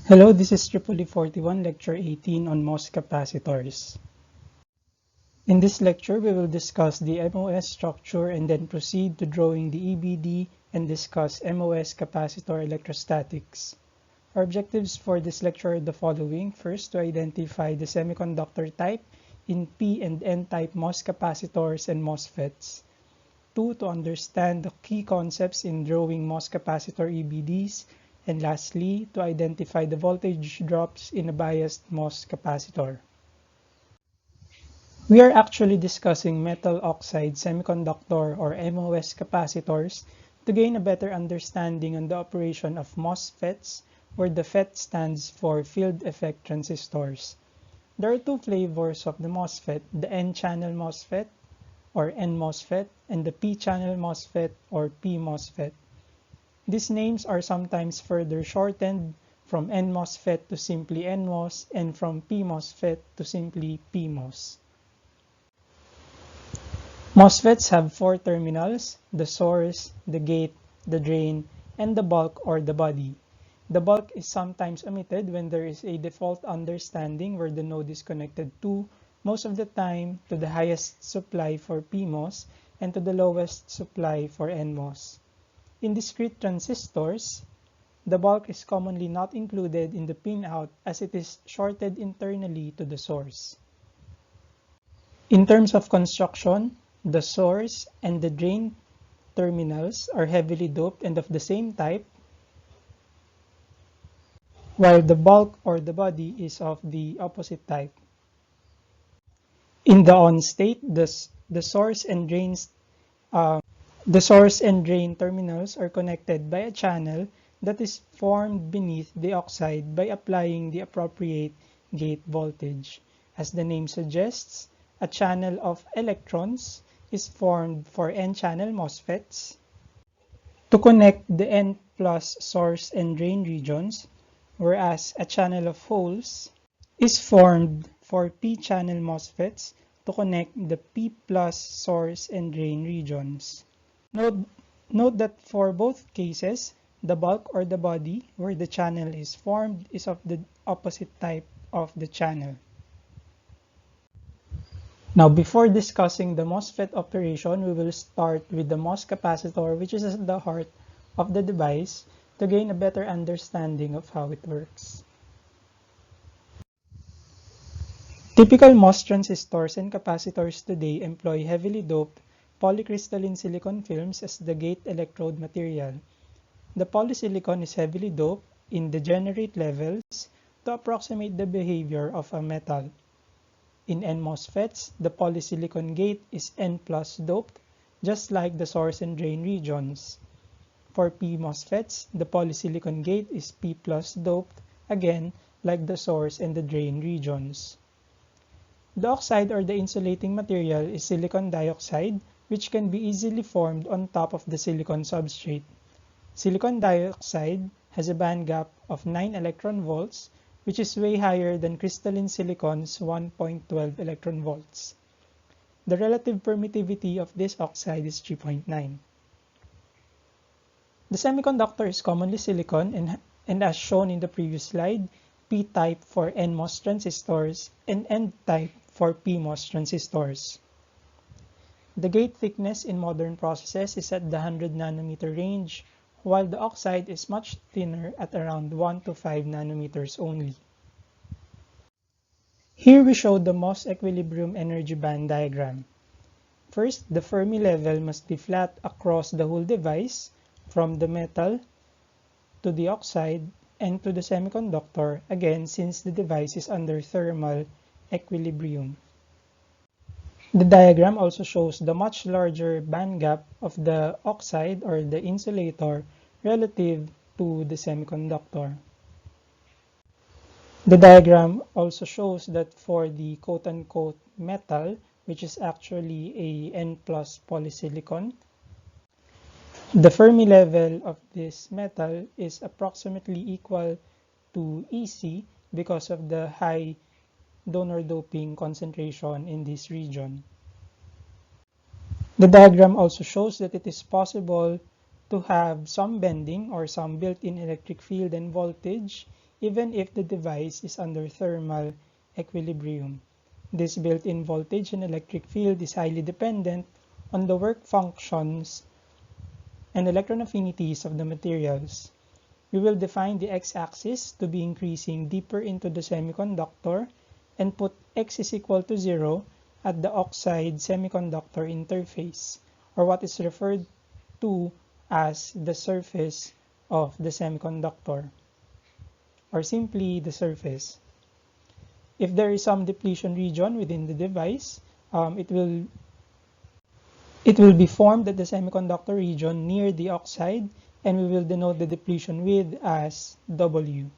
Hello, this is EEE 41, Lecture 18 on MOS capacitors. In this lecture, we will discuss the MOS structure and then proceed to drawing the EBD and discuss MOS capacitor electrostatics. Our objectives for this lecture are the following. First, to identify the semiconductor type in P and N type MOS capacitors and MOSFETs. 2, to understand the key concepts in drawing MOS capacitor EBDs. And lastly, to identify the voltage drops in a biased MOS capacitor. We are actually discussing metal oxide semiconductor or MOS capacitors to gain a better understanding on the operation of MOSFETs, where the FET stands for field effect transistors. There are two flavors of the MOSFET, the N-channel MOSFET or N-MOSFET and the P-channel MOSFET or P-MOSFET. These names are sometimes further shortened from N-MOSFET to simply NMOS and from P-MOSFET to simply PMOS. MOSFETs have four terminals: the source, the gate, the drain, and the bulk or the body. The bulk is sometimes omitted when there is a default understanding where the node is connected to, most of the time, to the highest supply for PMOS and to the lowest supply for NMOS. In discrete transistors, the bulk is commonly not included in the pinout as it is shorted internally to the source. In terms of construction, the source and the drain terminals are heavily doped and of the same type, while the bulk or the body is of the opposite type. In the on state, the source and drain terminals are connected by a channel that is formed beneath the oxide by applying the appropriate gate voltage. As the name suggests, a channel of electrons is formed for N-channel MOSFETs to connect the N plus source and drain regions, whereas a channel of holes is formed for P-channel MOSFETs to connect the P plus source and drain regions. Note that for both cases, the bulk or the body where the channel is formed is of the opposite type of the channel. Now, before discussing the MOSFET operation, we will start with the MOS capacitor, which is at the heart of the device, to gain a better understanding of how it works. Typical MOS transistors and capacitors today employ heavily doped polycrystalline silicon films as the gate electrode material. The polysilicon is heavily doped in degenerate levels to approximate the behavior of a metal. In N-MOSFETs, the polysilicon gate is N plus doped, just like the source and drain regions. For P-MOSFETs, the polysilicon gate is P plus doped, again like the source and the drain regions. The oxide or the insulating material is silicon dioxide, which can be easily formed on top of the silicon substrate. Silicon dioxide has a band gap of 9 electron volts, which is way higher than crystalline silicon's 1.12 electron volts. The relative permittivity of this oxide is 3.9. The semiconductor is commonly silicon and as shown in the previous slide, P-type for NMOS transistors and N-type for PMOS transistors. The gate thickness in modern processes is at the 100 nanometer range, while the oxide is much thinner at around 1 to 5 nanometers only. Here we show the MOS equilibrium energy band diagram. First, the Fermi level must be flat across the whole device, from the metal to the oxide and to the semiconductor, again since the device is under thermal equilibrium. The diagram also shows the much larger band gap of the oxide or the insulator relative to the semiconductor. The diagram also shows that for the quote-unquote metal, which is actually a N plus polysilicon, the Fermi level of this metal is approximately equal to EC because of the high donor doping concentration in this region. The diagram also shows that it is possible to have some bending or some built-in electric field and voltage even if the device is under thermal equilibrium. This built-in voltage and electric field is highly dependent on the work functions and electron affinities of the materials. We will define the x-axis to be increasing deeper into the semiconductor and put x is equal to 0 at the oxide semiconductor interface, or what is referred to as the surface of the semiconductor, or simply the surface. If there is some depletion region within the device, it will be formed at the semiconductor region near the oxide, and we will denote the depletion width as W.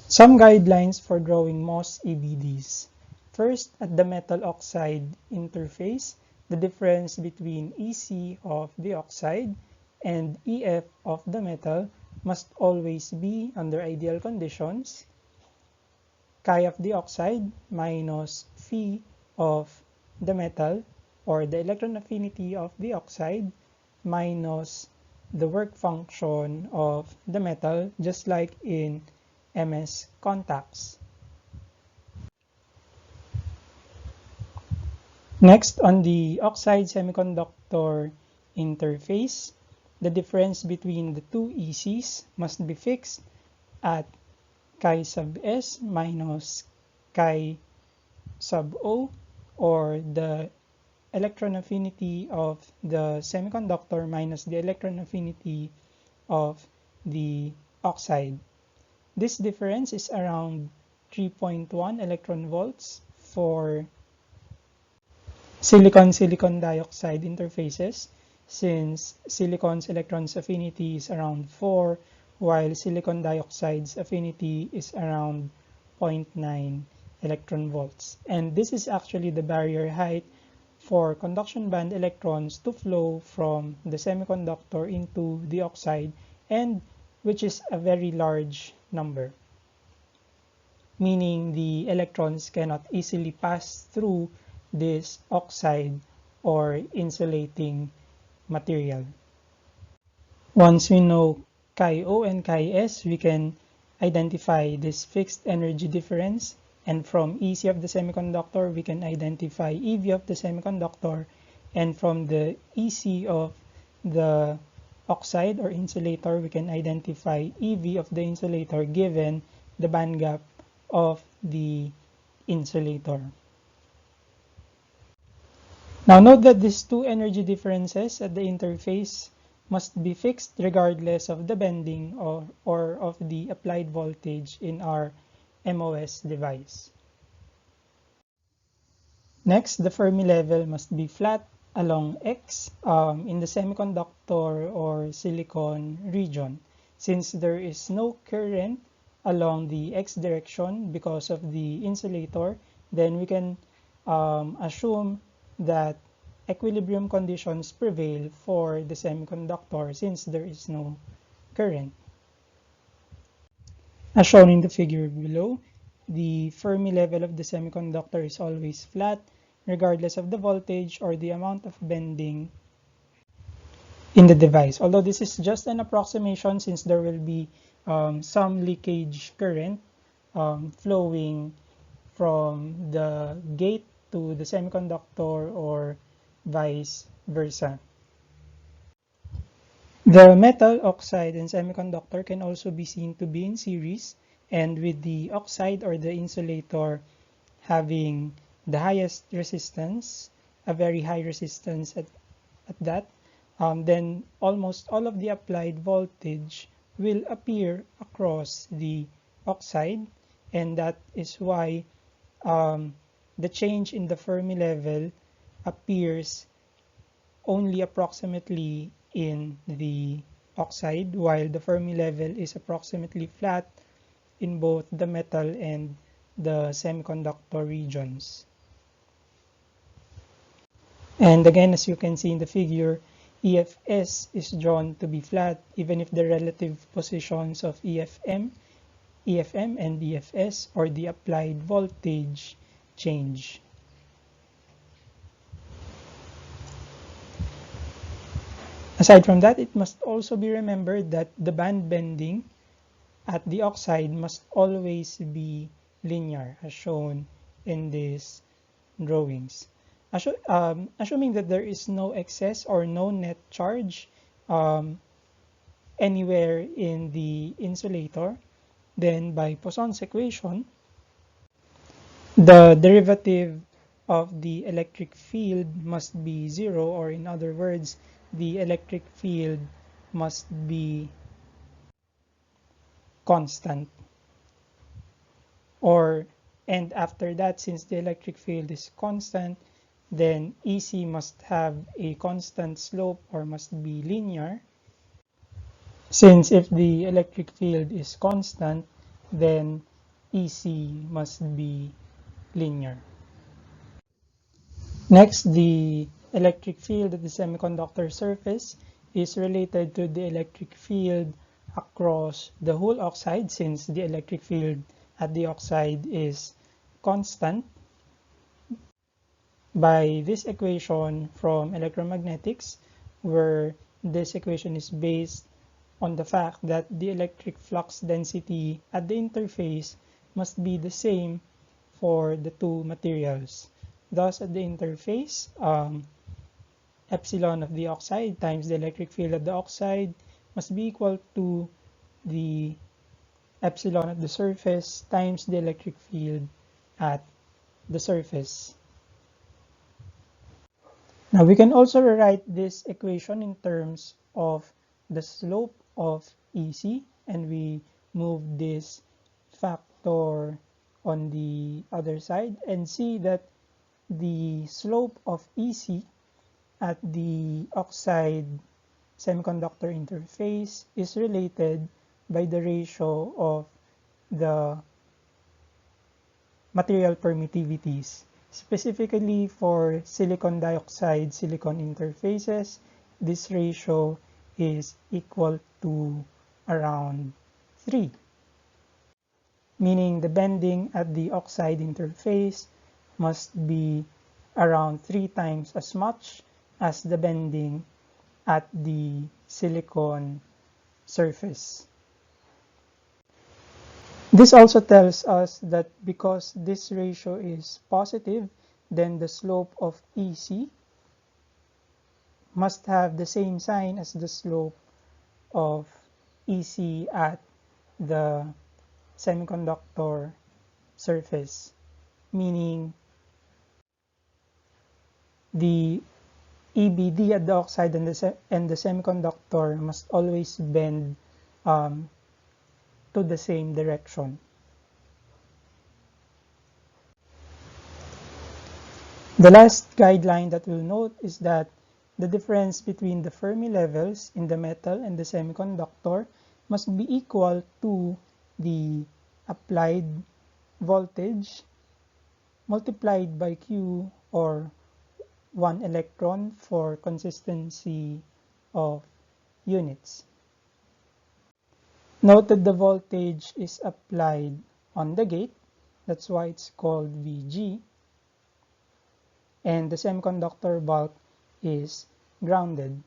Some guidelines for drawing MOS EBDs. First, at the metal oxide interface, the difference between EC of the oxide and EF of the metal must always be, under ideal conditions, chi of the oxide minus phi of the metal, or the electron affinity of the oxide, minus the work function of the metal, just like in MS contacts. Next, on the oxide semiconductor interface, the difference between the two ECs must be fixed at chi sub S minus chi sub O, or the electron affinity of the semiconductor minus the electron affinity of the oxide. This difference is around 3.1 electron volts for silicon-silicon dioxide interfaces, since silicon's electrons affinity is around 4, while silicon dioxide's affinity is around 0.9 electron volts. And this is actually the barrier height for conduction band electrons to flow from the semiconductor into the oxide, and which is a very large number, meaning the electrons cannot easily pass through this oxide or insulating material. Once we know chi O and chi S, we can identify this fixed energy difference, and from EC of the semiconductor, we can identify EV of the semiconductor, and from the EC of the oxide or insulator, we can identify EV of the insulator given the band gap of the insulator. Now note that these two energy differences at the interface must be fixed regardless of the bending or of the applied voltage in our MOS device. Next, the Fermi level must be flat along X in the semiconductor or silicon region. Since there is no current along the X direction because of the insulator, then we can assume that equilibrium conditions prevail for the semiconductor since there is no current. As shown in the figure below, the Fermi level of the semiconductor is always flat regardless of the voltage or the amount of bending in the device. Although this is just an approximation, since there will be some leakage current flowing from the gate to the semiconductor or vice versa. The metal, oxide, and semiconductor can also be seen to be in series, and with the oxide or the insulator having the highest resistance, a very high resistance at that, then almost all of the applied voltage will appear across the oxide, and that is why the change in the Fermi level appears only approximately in the oxide, while the Fermi level is approximately flat in both the metal and the semiconductor regions. And again, as you can see in the figure, EFS is drawn to be flat even if the relative positions of EFM and EFS, or the applied voltage, change. Aside from that, it must also be remembered that the band bending at the oxide must always be linear, as shown in these drawings. Assuming that there is no excess or no net charge um, anywhere in the insulator, then by Poisson's equation, the derivative of the electric field must be zero, or in other words, the electric field must be constant. And after that, since the electric field is constant, then EC must have a constant slope or must be linear. Since if the electric field is constant, then EC must be linear. Next, the electric field at the semiconductor surface is related to the electric field across the whole oxide, since the electric field at the oxide is constant, by this equation from electromagnetics, where this equation is based on the fact that the electric flux density at the interface must be the same for the two materials. Thus, at the interface, epsilon of the oxide times the electric field at the oxide must be equal to the epsilon at the surface times the electric field at the surface. Now we can also rewrite this equation in terms of the slope of EC, and we move this factor on the other side and see that the slope of EC at the oxide semiconductor interface is related by the ratio of the material permittivities. Specifically for silicon dioxide silicon interfaces, this ratio is equal to around 3, meaning the bending at the oxide interface must be around 3 times as much as the bending at the silicon surface. This also tells us that because this ratio is positive, then the slope of EC must have the same sign as the slope of EC at the semiconductor surface, meaning the EBD at the oxide and the semiconductor must always bend to the same direction. The last guideline that we'll note is that the difference between the Fermi levels in the metal and the semiconductor must be equal to the applied voltage multiplied by Q, or 1 electron for consistency of units. Note that the voltage is applied on the gate, that's why it's called VG, and the semiconductor bulk is grounded.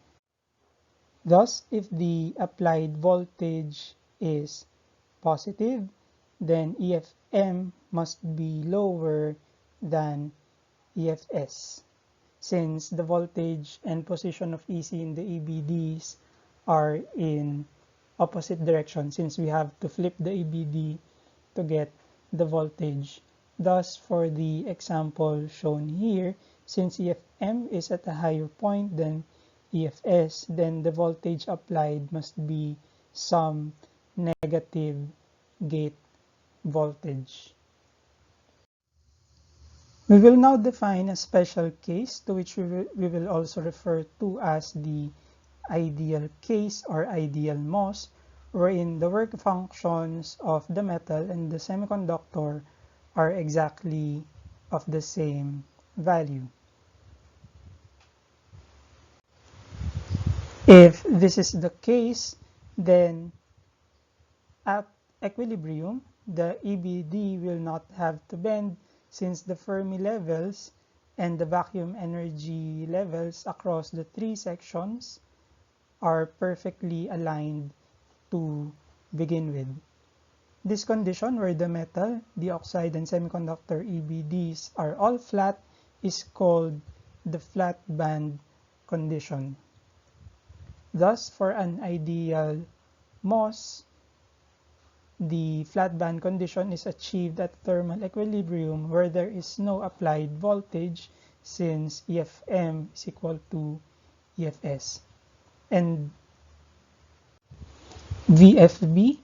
Thus, if the applied voltage is positive, then EFM must be lower than EFS, since the voltage and position of EC in the EBDs are in opposite direction, since we have to flip the EBD to get the voltage. Thus, for the example shown here, since EFM is at a higher point than EFS, then the voltage applied must be some negative gate voltage. We will now define a special case, to which we will also refer to as the ideal case or ideal MOS, wherein the work functions of the metal and the semiconductor are exactly of the same value. If this is the case, then at equilibrium, the EBD will not have to bend, since the Fermi levels and the vacuum energy levels across the 3 sections are perfectly aligned to begin with. This condition where the metal, the oxide, and semiconductor EBDs are all flat is called the flat band condition. Thus, for an ideal MOS, the flat band condition is achieved at thermal equilibrium where there is no applied voltage since EFM is equal to EFS. And VFB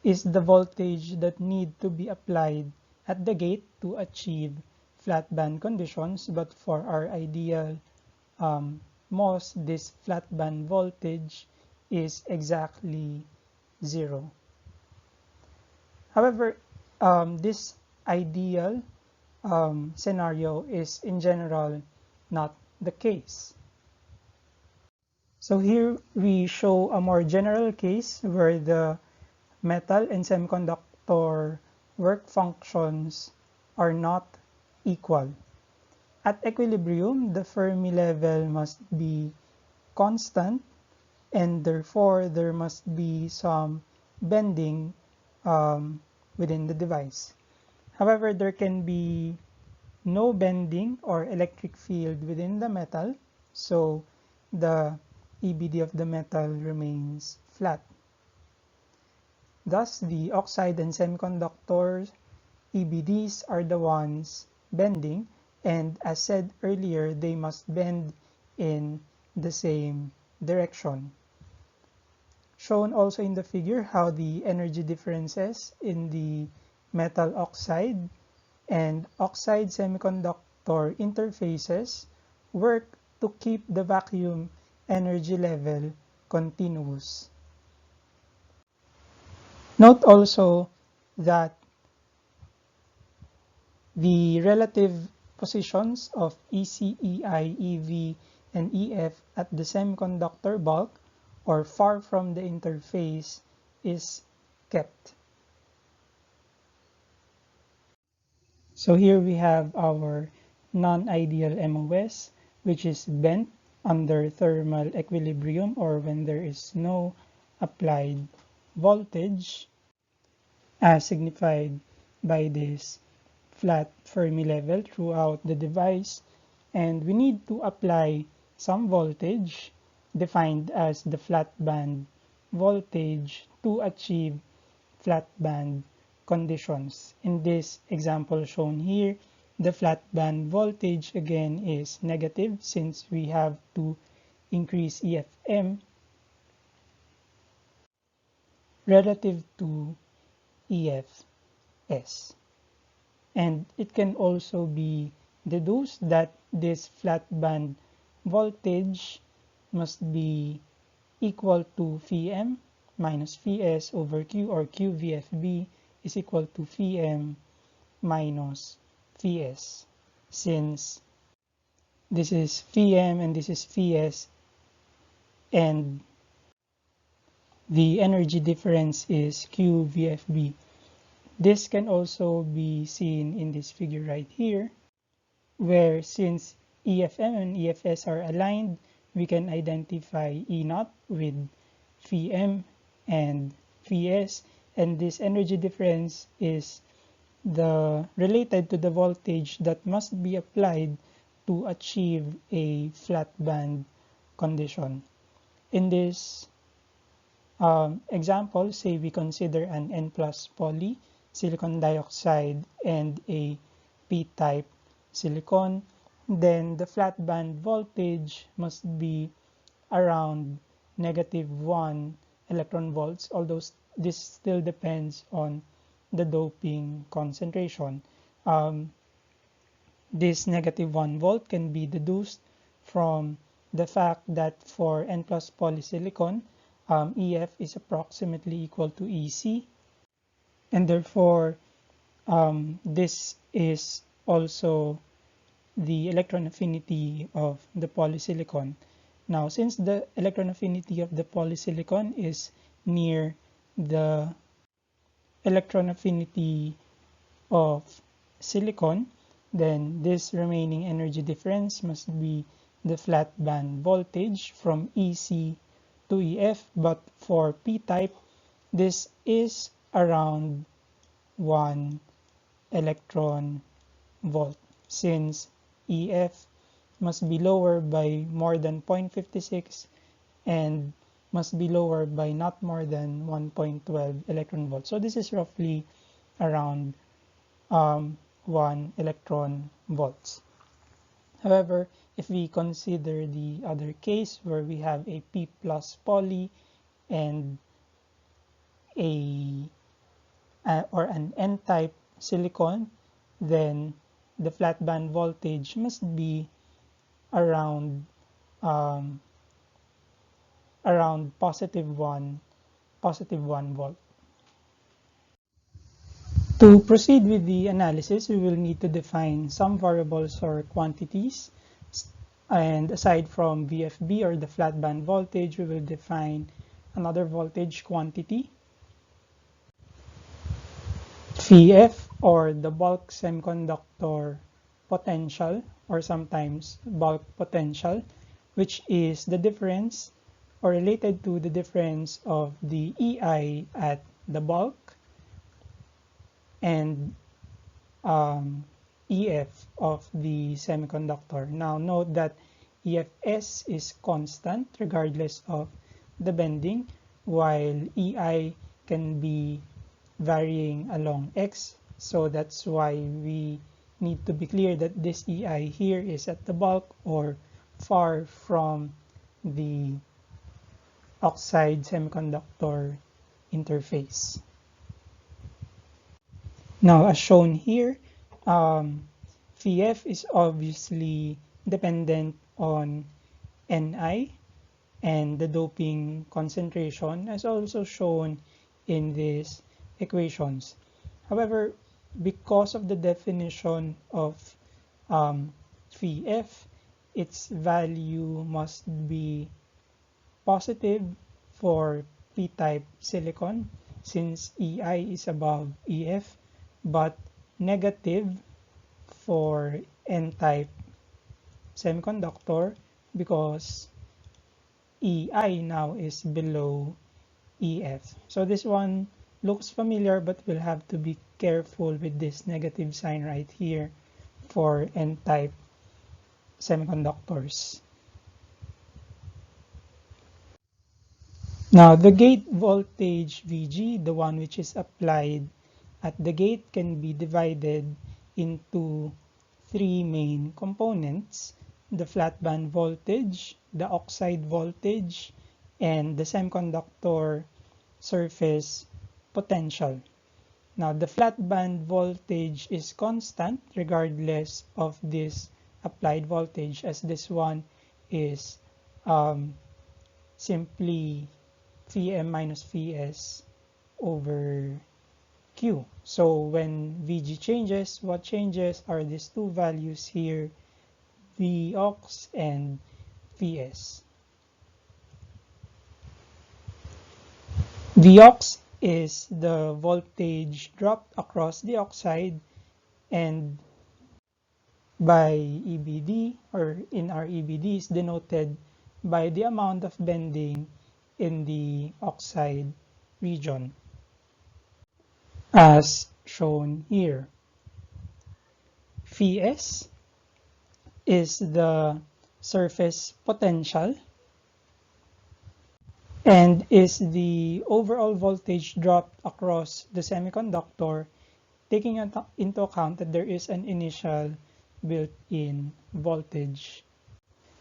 is the voltage that need to be applied at the gate to achieve flat band conditions, but for our ideal MOS, this flat band voltage is exactly 0. However, this ideal scenario is in general not the case. So here we show a more general case where the metal and semiconductor work functions are not equal. At equilibrium, the Fermi level must be constant, and therefore there must be some bending within the device. However, there can be no bending or electric field within the metal, so the EBD of the metal remains flat. Thus, the oxide and semiconductor EBDs are the ones bending, and as said earlier, they must bend in the same direction. Shown also in the figure how the energy differences in the metal oxide and oxide semiconductor interfaces work to keep the vacuum energy level continuous. Note also that the relative positions of EC, EI, EV, and EF at the semiconductor bulk or far from the interface is kept. So here we have our non-ideal MOS, which is bent under thermal equilibrium or when there is no applied voltage, as signified by this flat Fermi level throughout the device, and we need to apply some voltage defined as the flat band voltage to achieve flat band conditions. In this example shown here, the flat band voltage again is negative since we have to increase EFM relative to EFS. And it can also be deduced that this flat band voltage must be equal to Vm minus Vs over Q, or QVFB is equal to Vm minus Vs. Since this is Vm and this is Vs, and the energy difference is QVFB. This can also be seen in this figure right here, where since EFM and EFS are aligned, we can identify E0 with Vm and Vs, and this energy difference is related to the voltage that must be applied to achieve a flat band condition. In this example, say we consider an N+ poly silicon dioxide and a p-type silicon, then the flat band voltage must be around -1 electron volts, although this still depends on the doping concentration. This -1 volt can be deduced from the fact that for N+ polysilicon, EF is approximately equal to EC, and therefore this is also the electron affinity of the polysilicon. Now, since the electron affinity of the polysilicon is near the electron affinity of silicon, then this remaining energy difference must be the flat band voltage from EC to EF, but for p-type, this is around 1 electron volt, since EF must be lower by more than 0.56 and must be lower by not more than 1.12 electron volts. So this is roughly around 1 electron volts. However, if we consider the other case where we have a P plus poly and or an N-type silicon, then the flat band voltage must be around positive 1 volt. To proceed with the analysis, we will need to define some variables or quantities. And aside from VFB or the flat band voltage, we will define another voltage quantity, VF, or the bulk semiconductor potential, or sometimes bulk potential, which is the difference or related to the difference of the EI at the bulk and EF of the semiconductor. Now note that EFS is constant regardless of the bending, while EI can be varying along X. So that's why we need to be clear that this EI here is at the bulk or far from the oxide semiconductor interface. Now, as shown here, VF is obviously dependent on Ni and the doping concentration, as also shown in these equations. However, because of the definition of VF, its value must be positive for p-type silicon, since EI is above EF, but negative for n-type semiconductor because EI now is below EF. So this one looks familiar, but we'll have to be careful with this negative sign right here for n-type semiconductors. Now, the gate voltage VG, the one which is applied at the gate, can be divided into three main components: the flat band voltage, the oxide voltage, and the semiconductor surface potential. Now, the flat band voltage is constant regardless of this applied voltage, as this one is simply Vm minus Vs over Q. So when Vg changes, what changes are these two values here, Vox and Vs. Vox is the voltage dropped across the oxide, and by EBD, or in our EBD, is denoted by the amount of bending in the oxide region, as shown here. Vs is the surface potential and is the overall voltage dropped across the semiconductor, taking into account that there is an initial built-in voltage.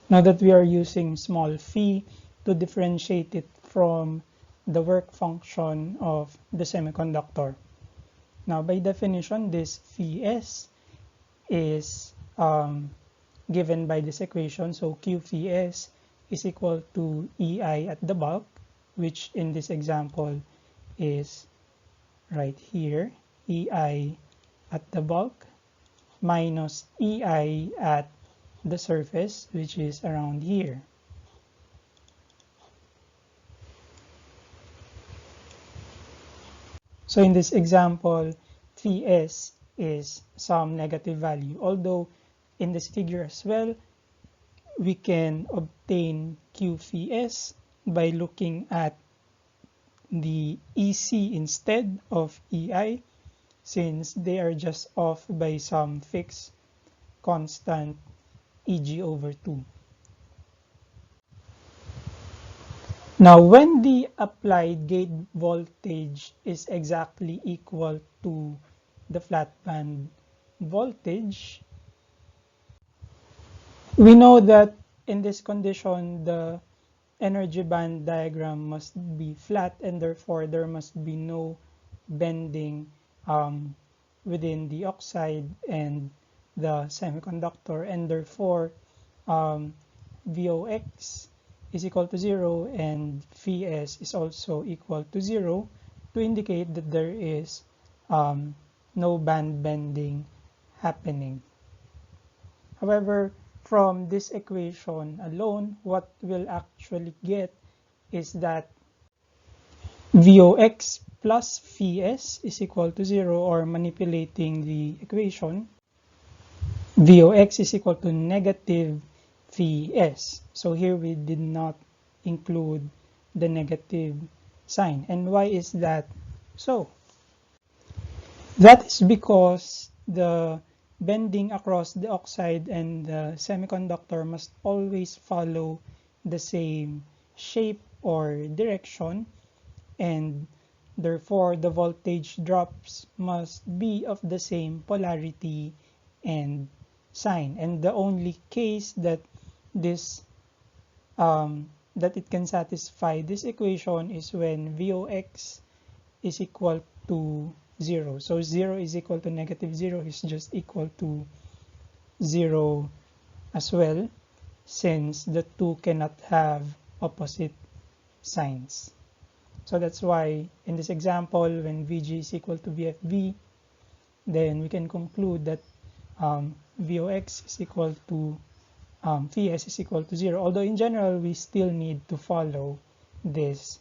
Now that we are using small phi to differentiate it from the work function of the semiconductor. Now, by definition, this Vs is given by this equation. So Qvs is equal to EI at the bulk, which in this example is right here, EI at the bulk, minus EI at the surface, which is around here. So in this example, Vs is some negative value, although in this figure as well, we can obtain Qvs by looking at the EC instead of EI, since they are just off by some fixed constant EG over 2. Now, when the applied gate voltage is exactly equal to the flat band voltage, we know that in this condition, the energy band diagram must be flat, and therefore there must be no bending within the oxide and the semiconductor, and therefore VOX is equal to 0 and Vs is also equal to 0, to indicate that there is no band bending happening. However, from this equation alone, what we'll actually get is that VOX plus Vs is equal to 0, or manipulating the equation, VOX is equal to negative Vs. So here we did not include the negative sign. And why is that so? That is because the bending across the oxide and the semiconductor must always follow the same shape or direction, and therefore the voltage drops must be of the same polarity and sign. And the only case that that it can satisfy this equation is when VOX is equal to 0. So 0 is equal to negative 0 is just equal to 0 as well, since the two cannot have opposite signs. So that's why in this example, when VG is equal to VFB, then we can conclude that VOX is equal to Vs is equal to 0. Although in general, we still need to follow this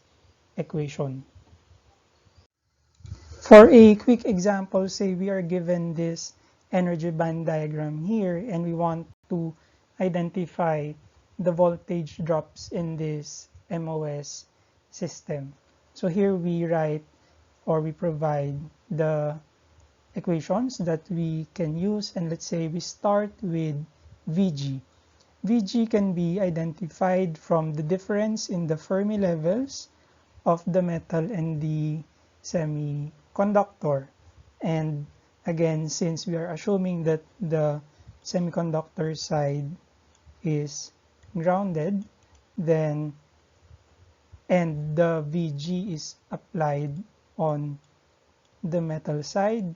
equation. For a quick example, say we are given this energy band diagram here, and we want to identify the voltage drops in this MOS system. So here we write, or we provide the equations that we can use, and let's say we start with VG. VG can be identified from the difference in the Fermi levels of the metal and the semiconductor. And again, since we are assuming that the semiconductor side is grounded, then and the VG is applied on the metal side,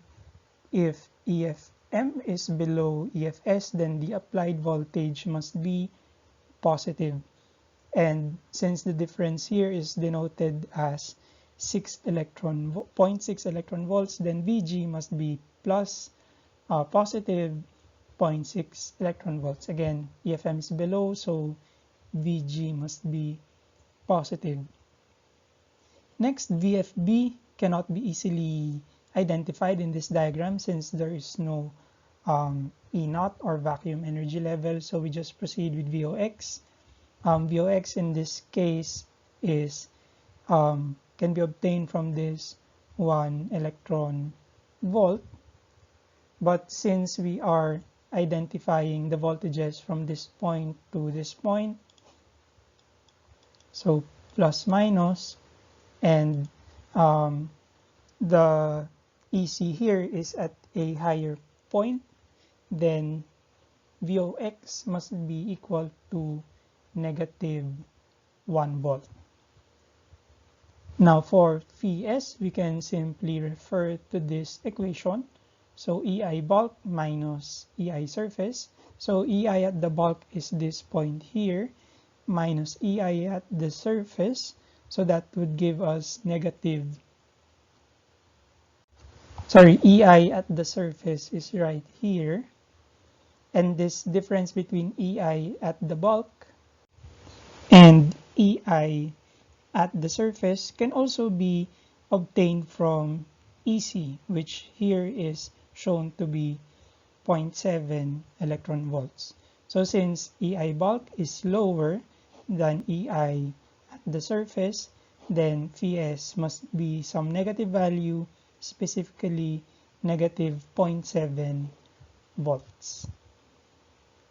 if EFM is below EFS, then the applied voltage must be positive. And since the difference here is denoted as 0.6 electron volts, then VG must be plus positive 0.6 electron volts. Again, EFM is below, so VG must be positive. Next, VFB cannot be easily identified in this diagram since there is no E0 or vacuum energy level, so we just proceed with VOX. VOX in this case is can be obtained from this 1 electron volt, but since we are identifying the voltages from this point to this point, so plus minus, and the EC here is at a higher point, then VOX must be equal to negative 1 volt. Now for Vs, we can simply refer to this equation. So EI bulk minus EI surface. So EI at the bulk is this point here, minus EI at the surface. So that would give us EI at the surface is right here. And this difference between EI at the bulk and EI at the surface can also be obtained from EC, which here is shown to be 0.7 electron volts. So since EI bulk is lower than EI at the surface, then Vs must be some negative value, specifically negative 0.7 volts.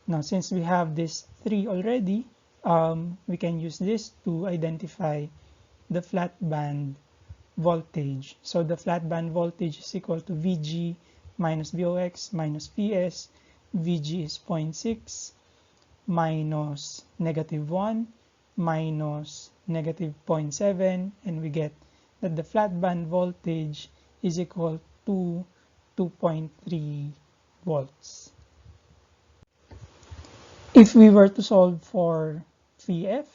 Now, since we have this 3 already, we can use this to identify the flat band voltage. So the flat band voltage is equal to Vg minus Vox minus Vs. Vg is 0.6 minus negative 1 minus negative 0.7, and we get that the flat band voltage is equal to 2.3 volts. If we were to solve for Vf,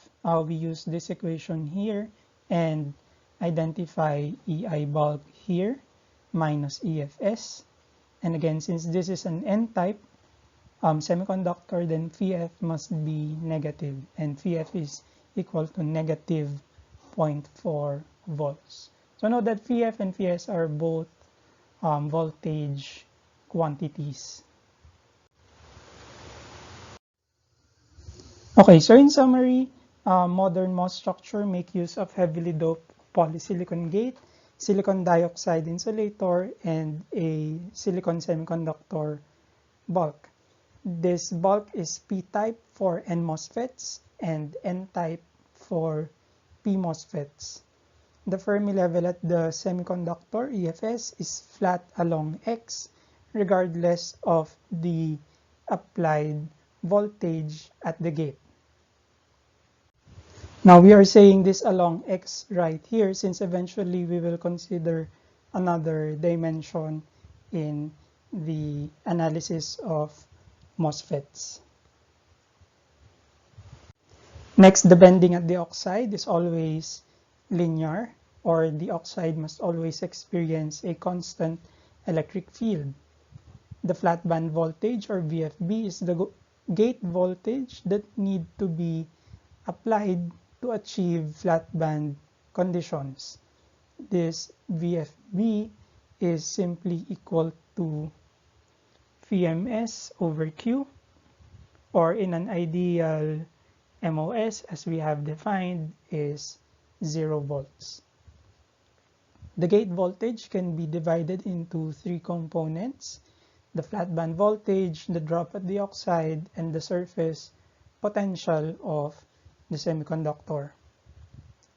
we use this equation here and identify EI bulk here minus EFS. And again, since this is an N-type semiconductor, then Vf must be negative, and Vf is equal to negative 0.4 volts. So note that Vf and Vs are both voltage quantities. Okay, so in summary, modern MOS structure make use of heavily doped polysilicon gate, silicon dioxide insulator, and a silicon semiconductor bulk. This bulk is P-type for N MOSFETs and N-type for P MOSFETs. The Fermi level at the semiconductor, EFS, is flat along X, regardless of the applied voltage at the gate. Now we are saying this along X right here, since eventually we will consider another dimension in the analysis of MOSFETs. Next, the bending at the oxide is always linear, or the oxide must always experience a constant electric field. The flat band voltage, or VFB, is the gate voltage that need to be applied to achieve flat band conditions. This VFB is simply equal to VMS over Q, or in an ideal MOS, as we have defined, is 0 volts. The gate voltage can be divided into 3 components: the flat band voltage, the drop at the oxide, and the surface potential of the semiconductor.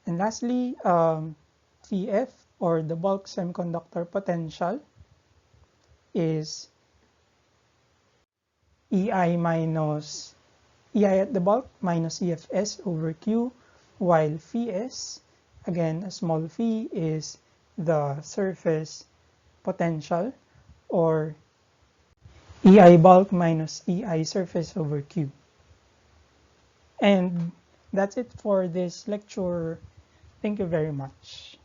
And lastly, VF, or the bulk semiconductor potential, is EI at the bulk minus EFS over Q, while Vs, again a small v, is the surface potential, or EI bulk minus EI surface over Q. And that's it for this lecture. Thank you very much.